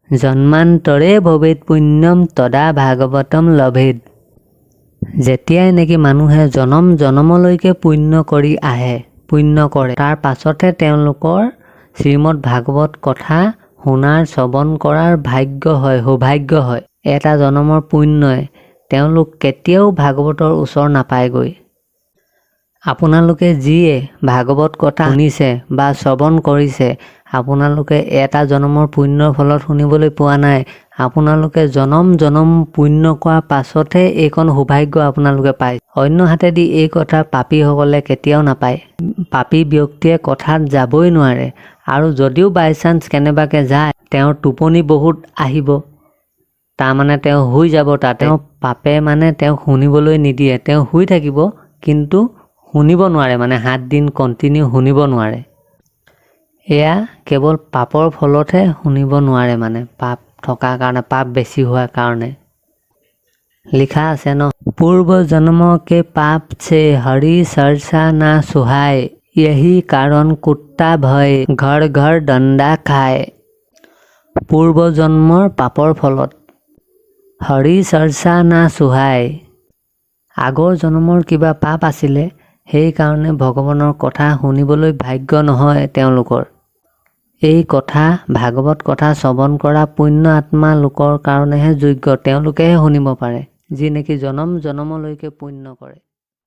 জন্মান্তৰে ভৱেৎ পুণ্যম তদা ভাগৱতম লভেদ। যেতিয়াই নেকি মানুহে জনম জনমলৈকে পুণ্য কৰি আহে, পুণ্য কৰে, তাৰ পাছতহে তেওঁলোকৰ শ্ৰীমদ ভাগৱত কথা শুনাৰ শ্ৰৱণ কৰাৰ ভাগ্য হয়, সৌভাগ্য হয়। এটা জনমৰ পুণ্যই তেওঁলোক কেতিয়াও ভাগৱতৰ ওচৰ নাপায়গৈ। আপোনালোকে যিয়ে ভাগৱত কথা শুনিছে বা শ্ৰৱণ কৰিছে, আপোনালোকে এটা জনমৰ পুণ্যৰ ফলত শুনিবলৈ পোৱা নাই। আপোনালোকে জনম জনম পুণ্য কৰাৰ পাছতহে এইকণ সৌভাগ্য আপোনালোকে পায়। অন্য হাতেদি এই কথা পাপীসকলে কেতিয়াও নাপায়। পাপী ব্যক্তিয়ে কথাত যাবই নোৱাৰে, আৰু যদিও বাই চান্স কেনেবাকৈ যায়, তেওঁৰ টোপনি বহুত আহিব, তাৰমানে তেওঁ শুই যাব তাতে। তেওঁ পাপে মানে তেওঁক শুনিবলৈ নিদিয়ে, তেওঁ শুই থাকিব কিন্তু শুনিব নোৱাৰে, মানে 7 দিন কণ্টিনিউ শুনিব নোৱাৰে। এয়া কেৱল পাপৰ ফলতহে শুনিব নোৱাৰে, মানে পাপ থকাৰ কাৰণে, পাপ বেছি হোৱাৰ কাৰণে। লিখা আছে ন, পূৰ্ব জন্ম কে পাপ ছে হৰি চৰ্চা না সুহায়, यही কাৰণ কুত্তা ভয় ঘৰ ঘৰ দণ্ডা খায়। পূৰ্ব জন্মৰ পাপৰ ফলত হৰি চৰ্চা না সুহায়, আগৰ জন্মৰ কিবা পাপ আছিলে, সেইকাৰণে ভগৱানৰ কথা শুনিবলৈ ভাগ্য নহয় তেওঁলোকৰ। এই কথা ভাগৱত কথা শ্ৰৱণ কৰা পুণ্য আত্মা লোকৰ কাৰণেহে যোগ্য, তেওঁলোকেহে শুনিব পাৰে, যি নেকি জনম জনমলৈকে পুণ্য কৰে।